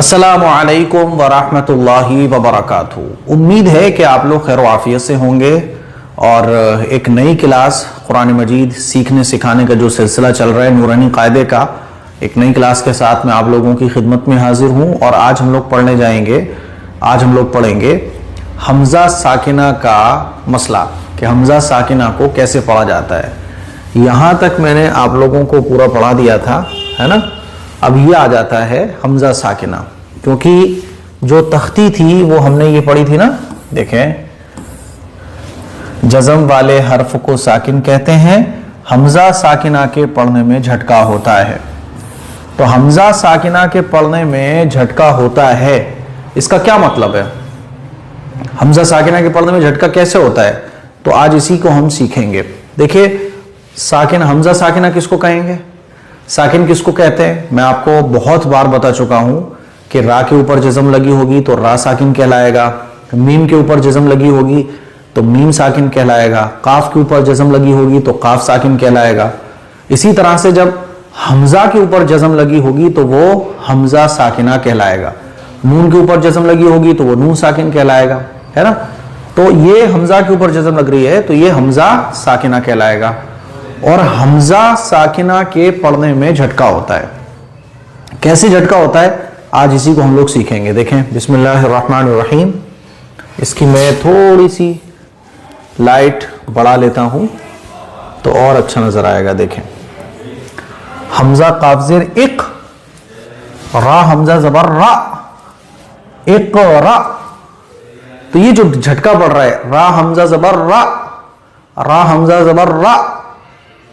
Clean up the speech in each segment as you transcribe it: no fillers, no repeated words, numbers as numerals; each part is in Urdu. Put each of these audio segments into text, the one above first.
السلام علیکم ورحمۃ اللہ وبرکاتہ۔ امید ہے کہ آپ لوگ خیر و عافیت سے ہوں گے اور ایک نئی کلاس قرآن مجید سیکھنے سکھانے کا جو سلسلہ چل رہا ہے نورانی قاعدے کا، ایک نئی کلاس کے ساتھ میں آپ لوگوں کی خدمت میں حاضر ہوں۔ اور آج ہم لوگ پڑھیں گے حمزہ ساکنہ کا مسئلہ کہ حمزہ ساکنہ کو کیسے پڑھا جاتا ہے۔ یہاں تک میں نے آپ لوگوں کو پورا پڑھا دیا تھا، ہے نا۔ اب یہ آ جاتا ہے حمزہ ساکنہ، کیونکہ جو تختی تھی وہ ہم نے یہ پڑھی تھی نا، دیکھیں جزم والے حرف کو ساکن کہتے ہیں، حمزہ ساکنہ کے پڑھنے میں جھٹکا ہوتا ہے۔ تو حمزہ ساکنہ کے پڑھنے میں جھٹکا ہوتا ہے، اس کا کیا مطلب ہے؟ حمزہ ساکنہ کے پڑھنے میں جھٹکا کیسے ہوتا ہے؟ تو آج اسی کو ہم سیکھیں گے۔ دیکھیں ساکن، حمزہ ساکنہ کس کو کہیں گے؟ ساکن کس کو کہتے ہیں؟ میں آپ کو بہت بار بتا چکا ہوں کہ را کے اوپر جزم لگی ہوگی تو را ساکن کہلائے گا، میم کے اوپر جزم لگی ہوگی تو میم ساکن کہلائے گا، قاف کے اوپر جزم لگی ہوگی تو قاف ساکن کہلائے گا۔ اسی طرح سے جب حمزہ کے اوپر جزم لگی ہوگی تو وہ حمزہ ساکنہ کہلائے گا، نون کے اوپر جزم لگی ہوگی تو وہ نون ساکن کہلائے گا، ہے نا۔ تو یہ حمزہ کے اوپر جزم لگ رہی ہے تو یہ حمزہ ساکنہ کہلائے گا، اور حمزہ ساکنہ کے پڑھنے میں جھٹکا ہوتا ہے۔ کیسے جھٹکا ہوتا ہے آج اسی کو ہم لوگ سیکھیں گے۔ دیکھیں بسم اللہ الرحمن الرحیم، اس کی میں تھوڑی سی لائٹ بڑھا لیتا ہوں تو اور اچھا نظر آئے گا۔ دیکھیں حمزہ قاف زیر اق، را حمزہ زبر را، اق را، تو یہ جو جھٹکا پڑ رہا ہے را حمزہ زبر را، را حمزہ زبر را،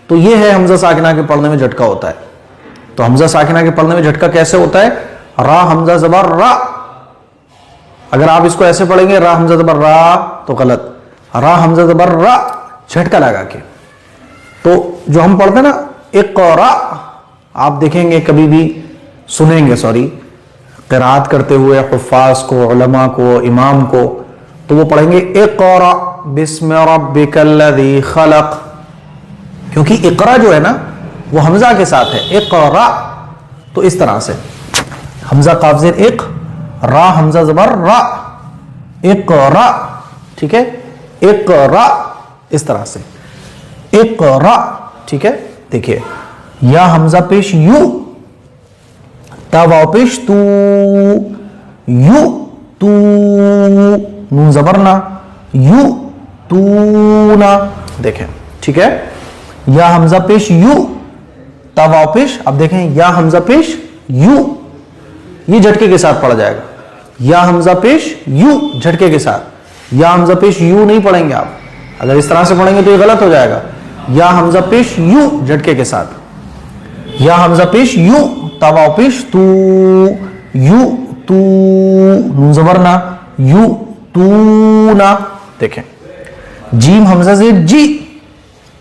تو یہ ہے حمزہ ساکنہ کے پڑھنے میں جھٹکا ہوتا ہے۔ تو حمزہ ساکنہ کے پڑھنے میں جھٹکا کیسے ہوتا ہے؟ را حمزہ زبر را، اگر آپ اس کو ایسے پڑھیں گے را حمزہ زبر را تو غلط، را حمزہ زبر را جھٹکا لگا کے۔ تو جو ہم پڑھتے ہیں نا اقرا، آپ دیکھیں گے کبھی بھی سنیں گے قرات کرتے ہوئے حفاظ کو، علماء کو، امام کو، تو وہ پڑھیں گے اقرا بسم ربک الذی خلق، کیونکہ اقرا جو ہے نا وہ حمزہ کے ساتھ ہے، اقرا۔ تو اس طرح سے حمزہ قاف زیر اق، را حمزہ زبر را، اقرا، ٹھیک ہے، اقرا، اس طرح سے اقرا، ٹھیک ہے۔ دیکھیے یا حمزہ پیش یو، تا واو پیش تو، یو تو، نون زبر نا، یو تو نا، دیکھیں ٹھیک ہے۔ یا حمزہ پیش یو، تا واو پیش، اب دیکھیں یا حمزہ پیش یو، یہ جھٹکے کے ساتھ پڑھا جائے گا، یا حمزہ پیش یو جھٹکے کے ساتھ، یا حمزہ پیش یو نہیں پڑھیں گے آپ، اگر اس طرح سے پڑھیں گے تو یہ غلط ہو جائے گا۔ یا حمزہ پیش یو جھٹکے کے ساتھ، یا حمزہ پیش یو، تا واو پیش تو، یو تو، نون زبر نا، یو تو نا، دیکھیں جیم حمزہ زیر جی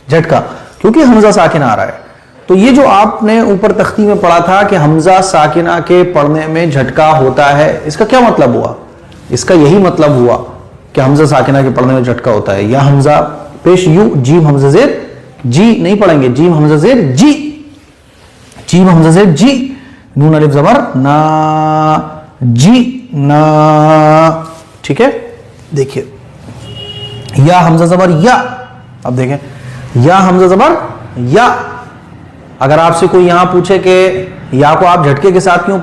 جھٹکا، کیونکہ حمزہ ساکنہ آ رہا ہے۔ تو یہ جو آپ نے اوپر تختی میں پڑھا تھا کہ حمزہ ساکنہ کے پڑھنے میں جھٹکا ہوتا ہے، اس کا کیا مطلب ہوا؟ اس کا یہی مطلب ہوا کہ حمزہ ساکنہ کے پڑھنے میں جھٹکا ہوتا ہے۔ یا حمزہ پیش یو، جیم حمزہ زیر جی نہیں پڑھیں گے، جیم حمزہ زیر جی، جیم حمزہ زیر جی، نون الف زبر نا، جی نا، ٹھیک ہے۔ دیکھیے یا حمزہ زبر یا، اب دیکھیں یا حمزہ زبر یا، اگر آپ سے کوئی یہاں پوچھے کہ یا کو آپ جھٹکے کے ساتھ کیوں